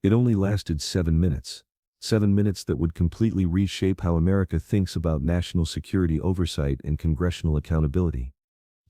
It only lasted 7 minutes. 7 minutes that would completely reshape how America thinks about national security oversight and congressional accountability.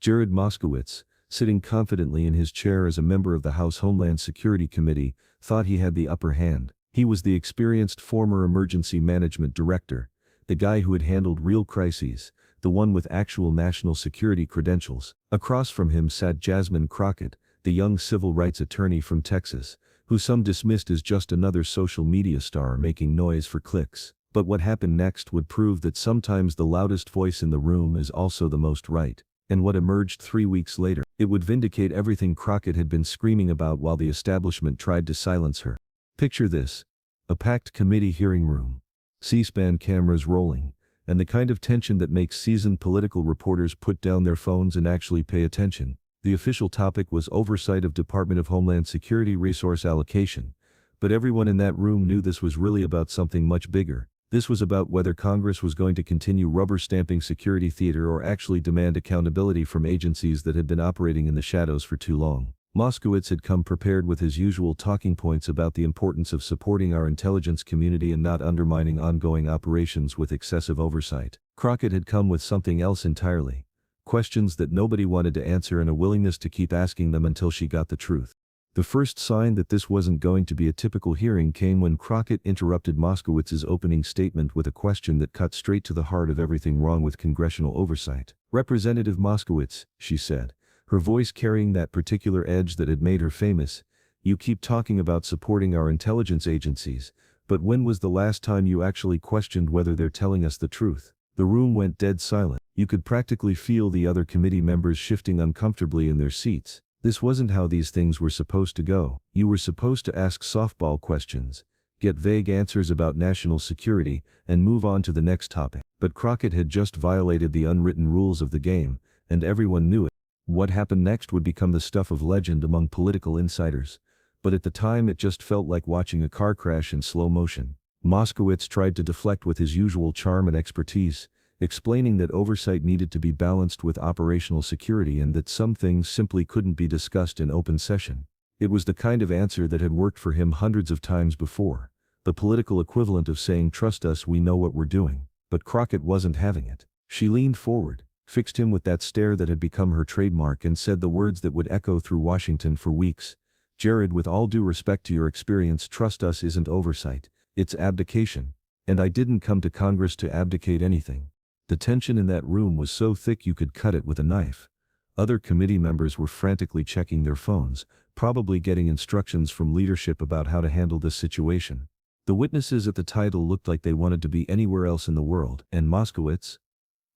Jared Moskowitz, sitting confidently in his chair as a member of the House Homeland Security Committee, thought he had the upper hand. He was the experienced former emergency management director, the guy who had handled real crises, the one with actual national security credentials. Across from him sat Jasmine Crockett, the young civil rights attorney from Texas, who some dismissed as just another social media star making noise for clicks. But what happened next would prove that sometimes the loudest voice in the room is also the most right. And what emerged 3 weeks later, it would vindicate everything Crockett had been screaming about while the establishment tried to silence her. Picture this: a packed committee hearing room, C-SPAN cameras rolling, and the kind of tension that makes seasoned political reporters put down their phones and actually pay attention. The official topic was oversight of Department of Homeland Security resource allocation, but everyone in that room knew this was really about something much bigger. This was about whether Congress was going to continue rubber-stamping security theater or actually demand accountability from agencies that had been operating in the shadows for too long. Moskowitz had come prepared with his usual talking points about the importance of supporting our intelligence community and not undermining ongoing operations with excessive oversight. Crockett had come with something else entirely: questions that nobody wanted to answer and a willingness to keep asking them until she got the truth. The first sign that this wasn't going to be a typical hearing came when Crockett interrupted Moskowitz's opening statement with a question that cut straight to the heart of everything wrong with congressional oversight. "Representative Moskowitz," she said, her voice carrying that particular edge that had made her famous, "you keep talking about supporting our intelligence agencies, but when was the last time you actually questioned whether they're telling us the truth?" The room went dead silent. You could practically feel the other committee members shifting uncomfortably in their seats. This wasn't how these things were supposed to go. You were supposed to ask softball questions, get vague answers about national security, and move on to the next topic. But Crockett had just violated the unwritten rules of the game, and everyone knew it. What happened next would become the stuff of legend among political insiders, but at the time it just felt like watching a car crash in slow motion. Moskowitz tried to deflect with his usual charm and expertise, explaining that oversight needed to be balanced with operational security and that some things simply couldn't be discussed in open session. It was the kind of answer that had worked for him hundreds of times before, the political equivalent of saying, "Trust us, we know what we're doing." But Crockett wasn't having it. She leaned forward, fixed him with that stare that had become her trademark, and said the words that would echo through Washington for weeks: "Jared, with all due respect to your experience, trust us isn't oversight, it's abdication. And I didn't come to Congress to abdicate anything." The tension in that room was so thick you could cut it with a knife. Other committee members were frantically checking their phones, probably getting instructions from leadership about how to handle this situation. The witnesses at the title looked like they wanted to be anywhere else in the world, and Moskowitz?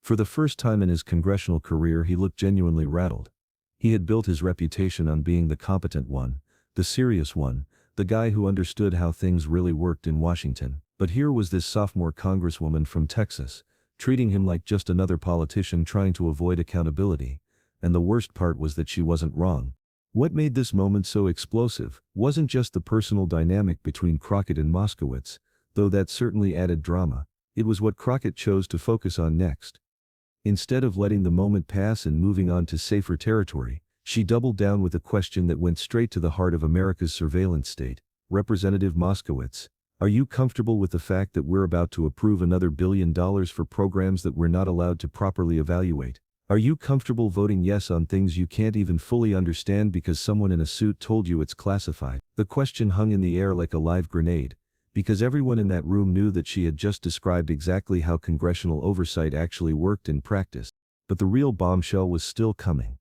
For the first time in his congressional career, he looked genuinely rattled. He had built his reputation on being the competent one, the serious one, the guy who understood how things really worked in Washington. But here was this sophomore congresswoman from Texas, treating him like just another politician trying to avoid accountability, and the worst part was that she wasn't wrong. What made this moment so explosive wasn't just the personal dynamic between Crockett and Moskowitz, though that certainly added drama. It was what Crockett chose to focus on next. Instead of letting the moment pass and moving on to safer territory, she doubled down with a question that went straight to the heart of America's surveillance state. "Representative Moskowitz, are you comfortable with the fact that we're about to approve another $1 billion for programs that we're not allowed to properly evaluate? Are you comfortable voting yes on things you can't even fully understand because someone in a suit told you it's classified?" The question hung in the air like a live grenade, because everyone in that room knew that she had just described exactly how congressional oversight actually worked in practice. But the real bombshell was still coming.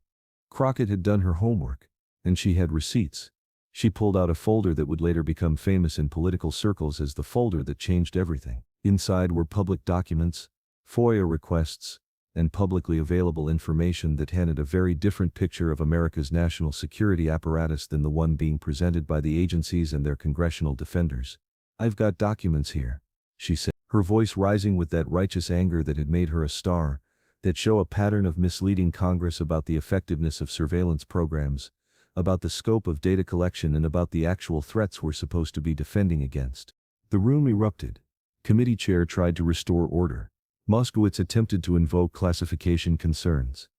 Crockett had done her homework, and she had receipts. She pulled out a folder that would later become famous in political circles as the folder that changed everything. Inside were public documents, FOIA requests, and publicly available information that handed a very different picture of America's national security apparatus than the one being presented by the agencies and their congressional defenders. "I've got documents here," she said, her voice rising with that righteous anger that had made her a star, "that show a pattern of misleading Congress about the effectiveness of surveillance programs, about the scope of data collection, and about the actual threats we're supposed to be defending against." The room erupted. Committee chair tried to restore order. Moskowitz attempted to invoke classification concerns.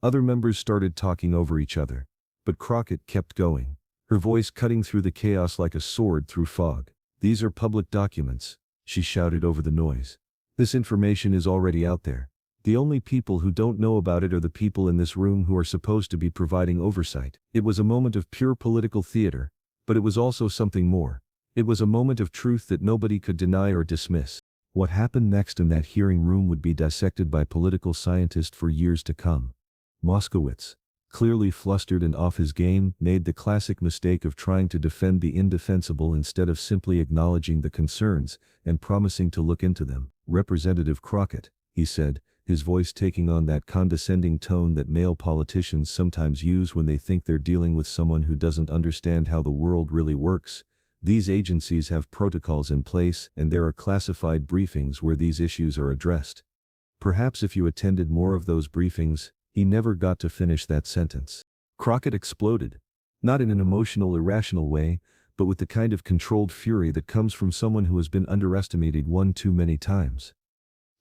Other members started talking over each other, but Crockett kept going, her voice cutting through the chaos like a sword through fog. "These are public documents," she shouted over the noise. "This information is already out there. The only people who don't know about it are the people in this room who are supposed to be providing oversight." It was a moment of pure political theater, but it was also something more. It was a moment of truth that nobody could deny or dismiss. What happened next in that hearing room would be dissected by political scientists for years to come. Moskowitz, clearly flustered and off his game, made the classic mistake of trying to defend the indefensible instead of simply acknowledging the concerns and promising to look into them. "Representative Crockett," he said, his voice taking on that condescending tone that male politicians sometimes use when they think they're dealing with someone who doesn't understand how the world really works. "These agencies have protocols in place, and there are classified briefings where these issues are addressed." Perhaps if you attended more of those briefings. He never got to finish that sentence. Crockett exploded. Not in an emotional, irrational way, but with the kind of controlled fury that comes from someone who has been underestimated one too many times.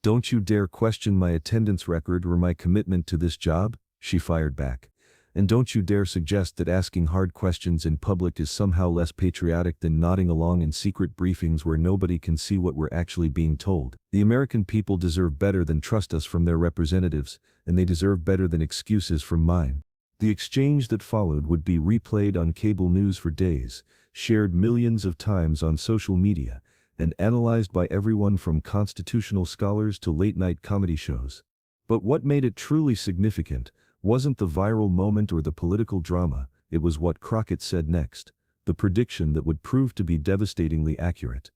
"Don't you dare question my attendance record or my commitment to this job," she fired back. "And don't you dare suggest that asking hard questions in public is somehow less patriotic than nodding along in secret briefings where nobody can see what we're actually being told. The American people deserve better than trust us from their representatives, and they deserve better than excuses from mine." The exchange that followed would be replayed on cable news for days, shared millions of times on social media, and analyzed by everyone from constitutional scholars to late-night comedy shows. But what made it truly significant wasn't the viral moment or the political drama, it was what Crockett said next, the prediction that would prove to be devastatingly accurate.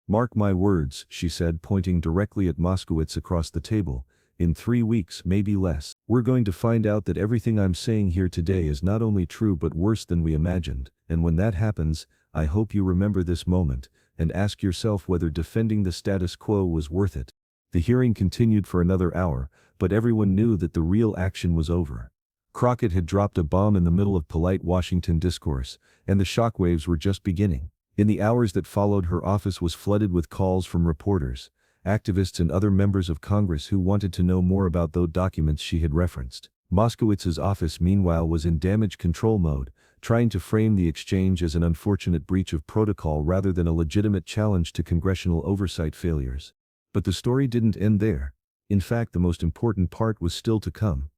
"Mark my words," she said, pointing directly at Moskowitz across the table, "in 3 weeks, maybe less, we're going to find out that everything I'm saying here today is not only true but worse than we imagined, and when that happens, I hope you remember this moment, and ask yourself whether defending the status quo was worth it." The hearing continued for another hour, but everyone knew that the real action was over. Crockett had dropped a bomb in the middle of polite Washington discourse, and the shockwaves were just beginning. In the hours that followed, her office was flooded with calls from reporters, activists and other members of Congress who wanted to know more about those documents she had referenced. Moskowitz's office meanwhile was in damage control mode, trying to frame the exchange as an unfortunate breach of protocol rather than a legitimate challenge to congressional oversight failures. But the story didn't end there. In fact, the most important part was still to come.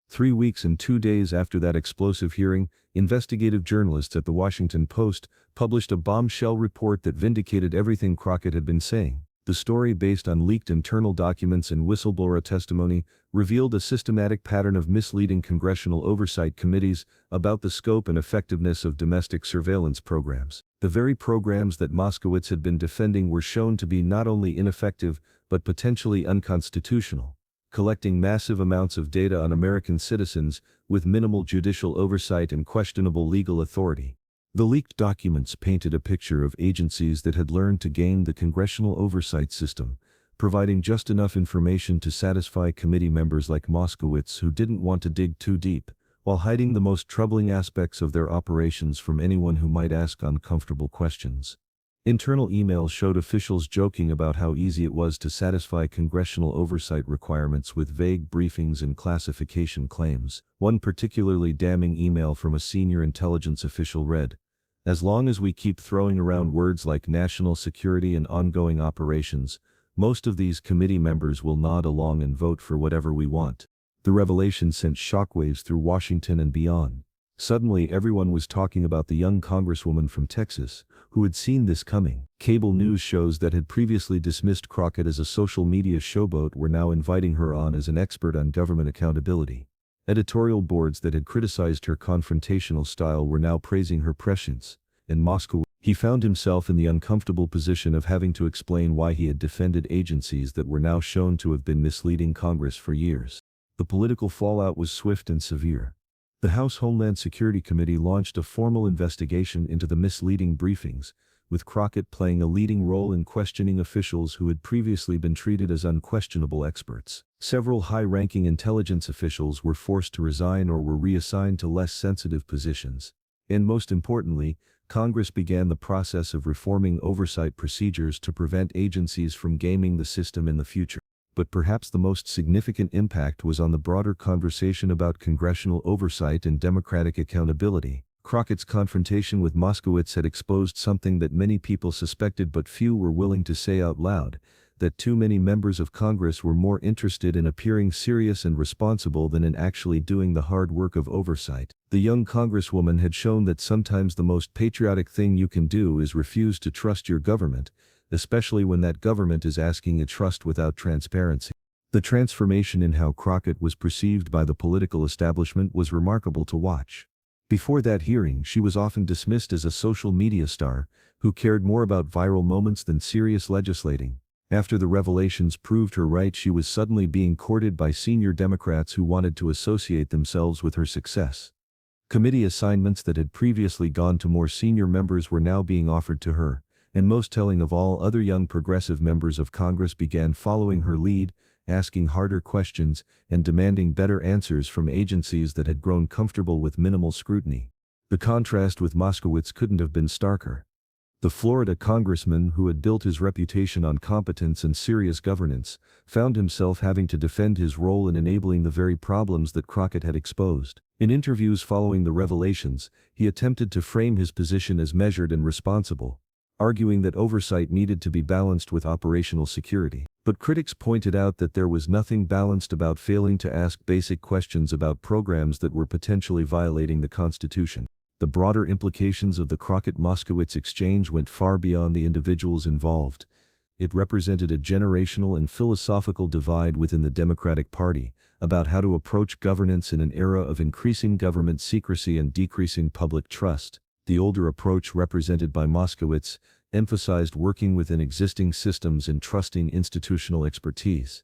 3 weeks and 2 days after that explosive hearing, investigative journalists at the Washington Post published a bombshell report that vindicated everything Crockett had been saying. The story, based on leaked internal documents and whistleblower testimony, revealed a systematic pattern of misleading congressional oversight committees about the scope and effectiveness of domestic surveillance programs. The very programs that Moskowitz had been defending were shown to be not only ineffective, but potentially unconstitutional, collecting massive amounts of data on American citizens with minimal judicial oversight and questionable legal authority. The leaked documents painted a picture of agencies that had learned to game the congressional oversight system, providing just enough information to satisfy committee members like Moskowitz who didn't want to dig too deep, while hiding the most troubling aspects of their operations from anyone who might ask uncomfortable questions. Internal emails showed officials joking about how easy it was to satisfy congressional oversight requirements with vague briefings and classification claims. One particularly damning email from a senior intelligence official read, "As long as we keep throwing around words like national security and ongoing operations, most of these committee members will nod along and vote for whatever we want." The revelation sent shockwaves through Washington and beyond. Suddenly everyone was talking about the young congresswoman from Texas, who had seen this coming. Cable news shows that had previously dismissed Crockett as a social media showboat were now inviting her on as an expert on government accountability. Editorial boards that had criticized her confrontational style were now praising her prescience. In Moscow, he found himself in the uncomfortable position of having to explain why he had defended agencies that were now shown to have been misleading Congress for years. The political fallout was swift and severe. The House Homeland Security Committee launched a formal investigation into the misleading briefings, with Crockett playing a leading role in questioning officials who had previously been treated as unquestionable experts. Several high-ranking intelligence officials were forced to resign or were reassigned to less sensitive positions. And most importantly, Congress began the process of reforming oversight procedures to prevent agencies from gaming the system in the future. But perhaps the most significant impact was on the broader conversation about congressional oversight and democratic accountability. Crockett's confrontation with Moskowitz had exposed something that many people suspected but few were willing to say out loud, that too many members of Congress were more interested in appearing serious and responsible than in actually doing the hard work of oversight. The young congresswoman had shown that sometimes the most patriotic thing you can do is refuse to trust your government, especially when that government is asking a trust without transparency. The transformation in how Crockett was perceived by the political establishment was remarkable to watch. Before that hearing, she was often dismissed as a social media star who cared more about viral moments than serious legislating. After the revelations proved her right, she was suddenly being courted by senior Democrats who wanted to associate themselves with her success. Committee assignments that had previously gone to more senior members were now being offered to her, and most telling of all, other young progressive members of Congress began following her lead, asking harder questions, and demanding better answers from agencies that had grown comfortable with minimal scrutiny. The contrast with Moskowitz couldn't have been starker. The Florida congressman, who had built his reputation on competence and serious governance, found himself having to defend his role in enabling the very problems that Crockett had exposed. In interviews following the revelations, he attempted to frame his position as measured and responsible, arguing that oversight needed to be balanced with operational security. But critics pointed out that there was nothing balanced about failing to ask basic questions about programs that were potentially violating the Constitution. The broader implications of the Crockett-Moskowitz exchange went far beyond the individuals involved. It represented a generational and philosophical divide within the Democratic Party about how to approach governance in an era of increasing government secrecy and decreasing public trust. The older approach, represented by Moskowitz, emphasized working within existing systems and trusting institutional expertise.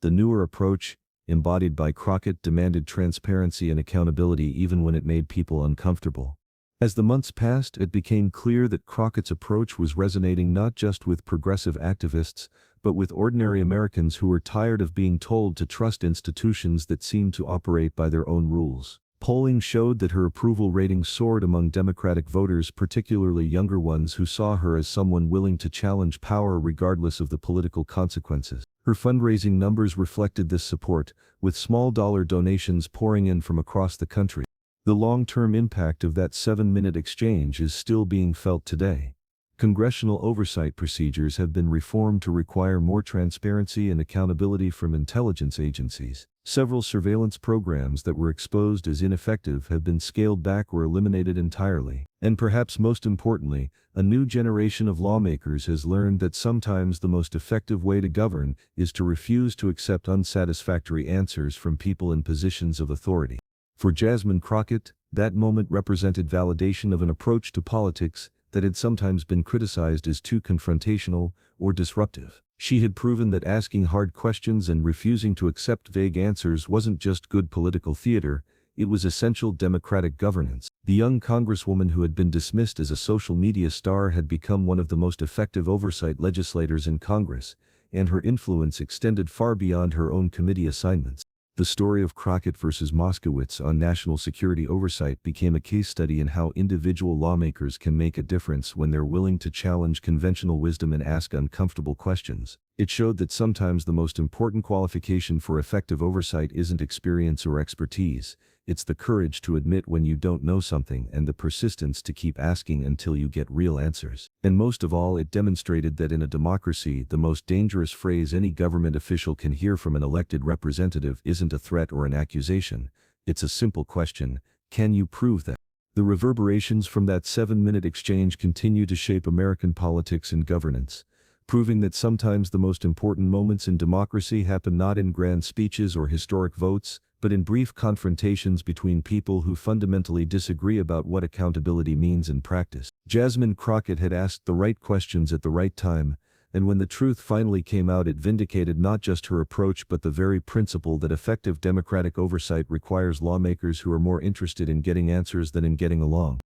The newer approach, embodied by Crockett, demanded transparency and accountability even when it made people uncomfortable. As the months passed, it became clear that Crockett's approach was resonating not just with progressive activists, but with ordinary Americans who were tired of being told to trust institutions that seemed to operate by their own rules. Polling showed that her approval rating soared among Democratic voters, particularly younger ones who saw her as someone willing to challenge power regardless of the political consequences. Her fundraising numbers reflected this support, with small-dollar donations pouring in from across the country. The long-term impact of that 7-minute exchange is still being felt today. Congressional oversight procedures have been reformed to require more transparency and accountability from intelligence agencies. Several surveillance programs that were exposed as ineffective have been scaled back or eliminated entirely. And perhaps most importantly, a new generation of lawmakers has learned that sometimes the most effective way to govern is to refuse to accept unsatisfactory answers from people in positions of authority. For Jasmine Crockett, that moment represented validation of an approach to politics that had sometimes been criticized as too confrontational or disruptive. She had proven that asking hard questions and refusing to accept vague answers wasn't just good political theater, it was essential democratic governance. The young congresswoman who had been dismissed as a social media star had become one of the most effective oversight legislators in Congress, and her influence extended far beyond her own committee assignments. The story of Crockett versus Moskowitz on national security oversight became a case study in how individual lawmakers can make a difference when they're willing to challenge conventional wisdom and ask uncomfortable questions. It showed that sometimes the most important qualification for effective oversight isn't experience or expertise, it's the courage to admit when you don't know something and the persistence to keep asking until you get real answers. And most of all, it demonstrated that in a democracy, the most dangerous phrase any government official can hear from an elected representative isn't a threat or an accusation. It's a simple question: can you prove that? The reverberations from that 7-minute exchange continue to shape American politics and governance, proving that sometimes the most important moments in democracy happen not in grand speeches or historic votes, but in brief confrontations between people who fundamentally disagree about what accountability means in practice. Jasmine Crockett had asked the right questions at the right time, and when the truth finally came out, it vindicated not just her approach but the very principle that effective democratic oversight requires lawmakers who are more interested in getting answers than in getting along.